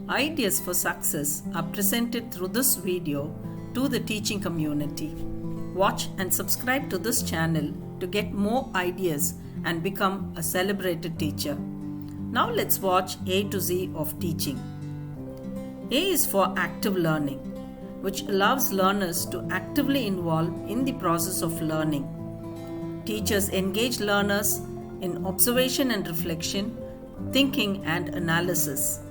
ideas for success are presented through this video to the teaching community. Watch and subscribe to this channel to get more ideas and become a celebrated teacher. Now let's watch A to Z of teaching. A is for active learning, which allows learners to actively involve in the process of learning. Teachers engage learners in observation and reflection, thinking and analysis.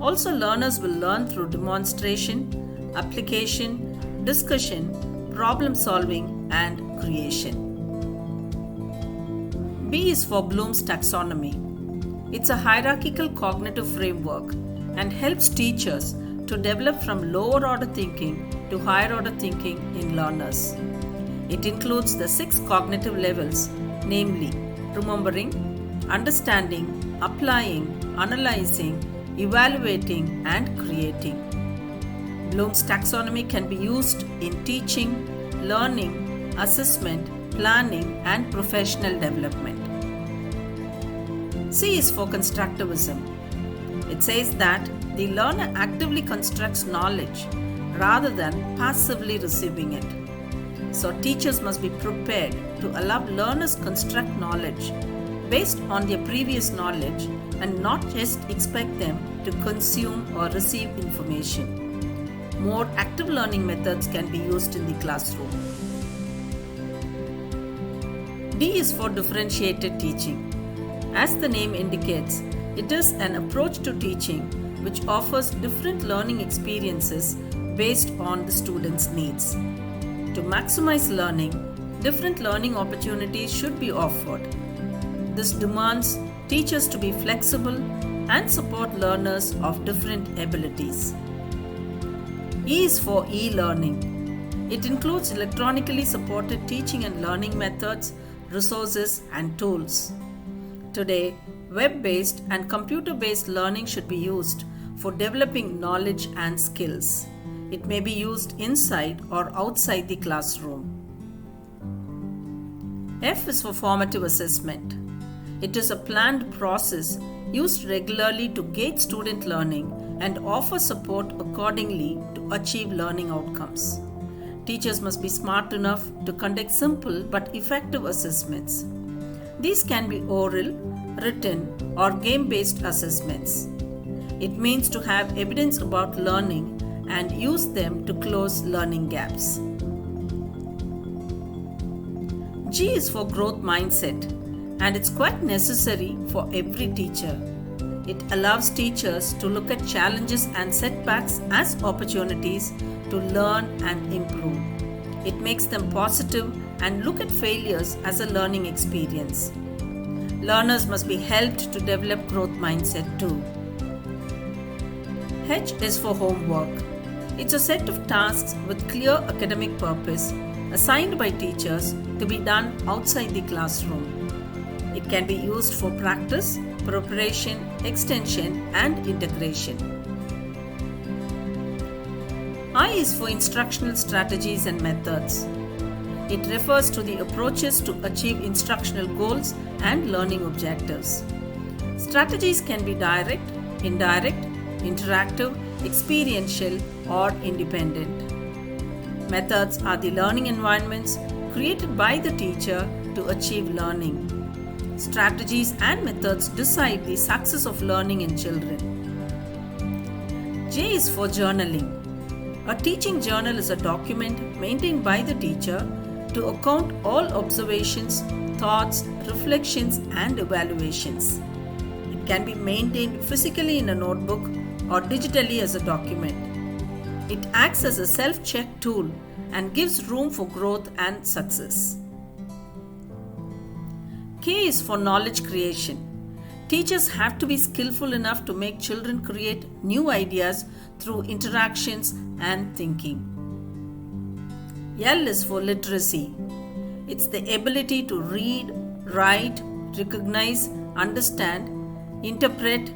Also, learners will learn through demonstration, application, discussion, problem solving, and creation. B is for Bloom's taxonomy. It's a hierarchical cognitive framework and helps teachers to develop from lower order thinking to higher order thinking in learners. It includes the 6 cognitive levels, namely remembering, understanding, applying, analyzing, evaluating, and creating. Bloom's taxonomy can be used in teaching, learning, assessment, planning, and professional development. C is for constructivism. It says that the learner actively constructs knowledge rather than passively receiving it. So teachers must be prepared to allow learners construct knowledge based on their previous knowledge and not just expect them to consume or receive information. More active learning methods can be used in the classroom. D is for differentiated teaching. As the name indicates, it is an approach to teaching which offers different learning experiences based on the student's needs. To maximize learning, different learning opportunities should be offered. This demands teachers to be flexible and support learners of different abilities. E is for e-learning. It includes electronically supported teaching and learning methods, resources, and tools. Today, web-based and computer-based learning should be used for developing knowledge and skills. It may be used inside or outside the classroom. F is for formative assessment. It is a planned process used regularly to gauge student learning and offer support accordingly to achieve learning outcomes. Teachers must be smart enough to conduct simple but effective assessments. These can be oral, written, or game-based assessments. It means to have evidence about learning and use them to close learning gaps. G is for growth mindset, and it's quite necessary for every teacher. It allows teachers to look at challenges and setbacks as opportunities to learn and improve. It makes them positive and look at failures as a learning experience. Learners must be helped to develop growth mindset too. H is for homework. It's a set of tasks with clear academic purpose assigned by teachers to be done outside the classroom. It can be used for practice, preparation, extension, and integration. I is for instructional strategies and methods. It refers to the approaches to achieve instructional goals and learning objectives. Strategies can be direct, indirect, interactive, experiential, or independent. Methods are the learning environments created by the teacher to achieve learning. Strategies and methods decide the success of learning in children. J is for journaling. A teaching journal is a document maintained by the teacher to account all observations, thoughts, reflections, and evaluations. It can be maintained physically in a notebook or digitally as a document. It acts as a self-check tool and gives room for growth and success. K is for knowledge creation. Teachers have to be skillful enough to make children create new ideas through interactions and thinking. L is for literacy. It's the ability to read, write, recognize, understand, interpret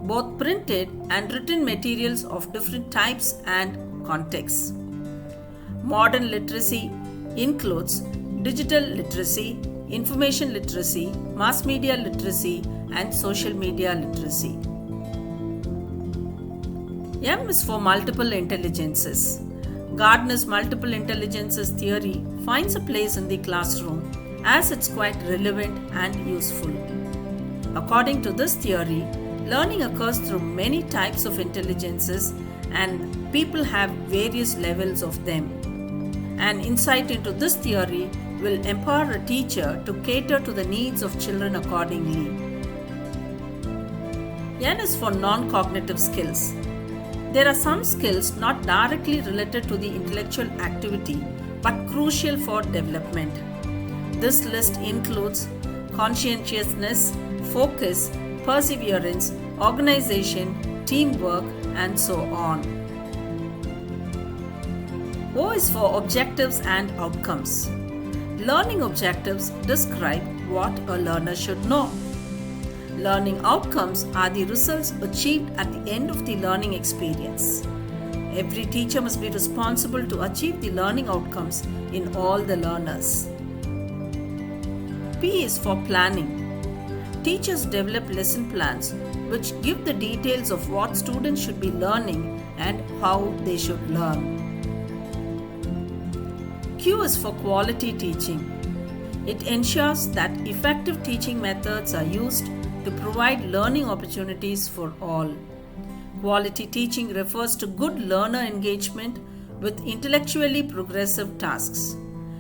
both printed and written materials of different types and contexts. Modern literacy includes digital literacy, information literacy, mass media literacy, and social media literacy. M is for multiple intelligences. Gardner's multiple intelligences theory finds a place in the classroom as it's quite relevant and useful. According to this theory, learning occurs through many types of intelligences and people have various levels of them. An insight into this theory will empower a teacher to cater to the needs of children accordingly. N is for non-cognitive skills. There are some skills not directly related to the intellectual activity but crucial for development. This list includes conscientiousness, focus, perseverance, organization, teamwork, and so on. O is for objectives and outcomes. Learning objectives describe what a learner should know. Learning outcomes are the results achieved at the end of the learning experience. Every teacher must be responsible to achieve the learning outcomes in all the learners. P is for planning. Teachers develop lesson plans which give the details of what students should be learning and how they should learn. Q is for quality teaching. It ensures that effective teaching methods are used to provide learning opportunities for all. Quality teaching refers to good learner engagement with intellectually progressive tasks.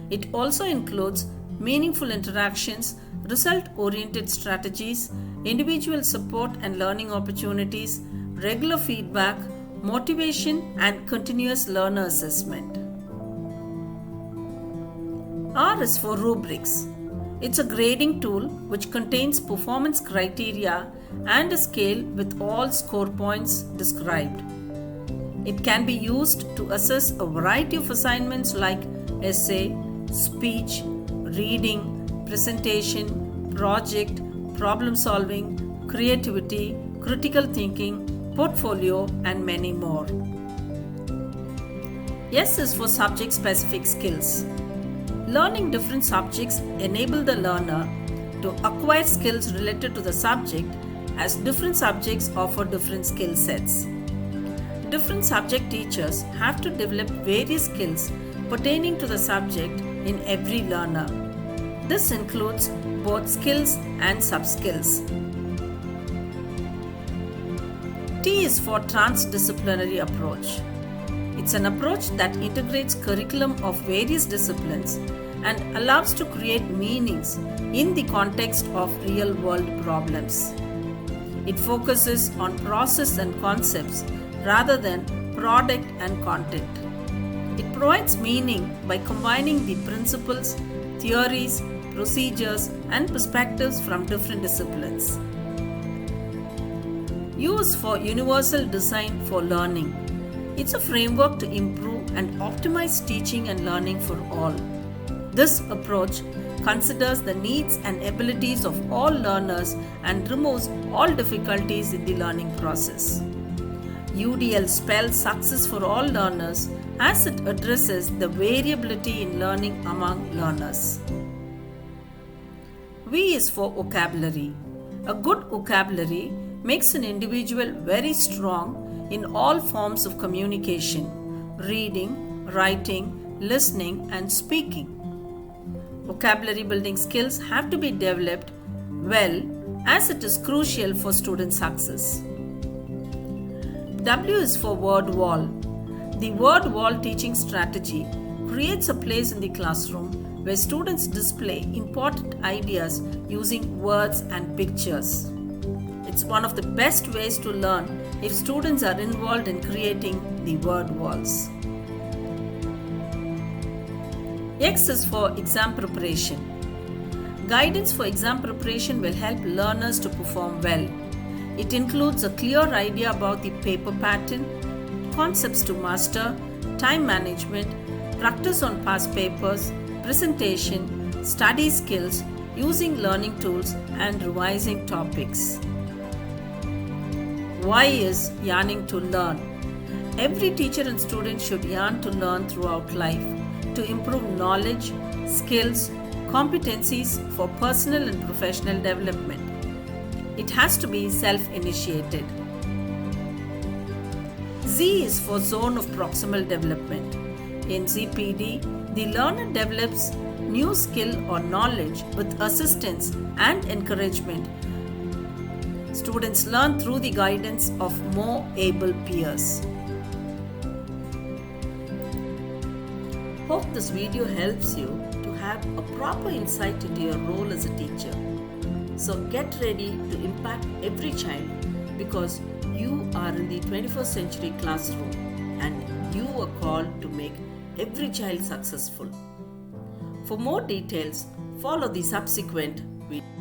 It also includes meaningful interactions, result-oriented strategies, individual support and learning opportunities, regular feedback, motivation, and continuous learner assessment. R is for rubrics. It's a grading tool which contains performance criteria and a scale with all score points described. It can be used to assess a variety of assignments like essay, speech, reading, presentation, project, problem solving, creativity, critical thinking, portfolio, and many more. S is for subject specific skills. Learning different subjects enable the learner to acquire skills related to the subject as different subjects offer different skill sets. Different subject teachers have to develop various skills pertaining to the subject in every learner. This includes both skills and sub-skills. T is for transdisciplinary approach. It's an approach that integrates curriculum of various disciplines and allows to create meanings in the context of real-world problems. It focuses on process and concepts rather than product and content. It provides meaning by combining the principles, theories, procedures, and perspectives from different disciplines. U is for universal design for learning. It's a framework to improve and optimize teaching and learning for all. This approach considers the needs and abilities of all learners and removes all difficulties in the learning process. UDL spells success for all learners as it addresses the variability in learning among learners. V is for vocabulary. A good vocabulary makes an individual very strong in all forms of communication: reading, writing, listening, and speaking. Vocabulary building skills have to be developed well as it is crucial for student success. W is for word wall. The word wall teaching strategy creates a place in the classroom where students display important ideas using words and pictures. It's one of the best ways to learn if students are involved in creating the word walls. X is for exam preparation. Guidance for exam preparation will help learners to perform well. It includes a clear idea about the paper pattern, concepts to master, time management, practice on past papers, presentation, study skills, using learning tools, and revising topics. Y is yearning to learn. Every teacher and student should yearn to learn throughout life to improve knowledge, skills, competencies for personal and professional development. It has to be self-initiated. Z Z is for zone of proximal development. In ZPD, the learner develops new skill or knowledge with assistance and encouragement. Students learn through the guidance of more able peers. Hope this video helps you to have a proper insight into your role as a teacher. So get ready to impact every child, because you are in the 21st century classroom and you are called to make every child successful. For more details, follow the subsequent video.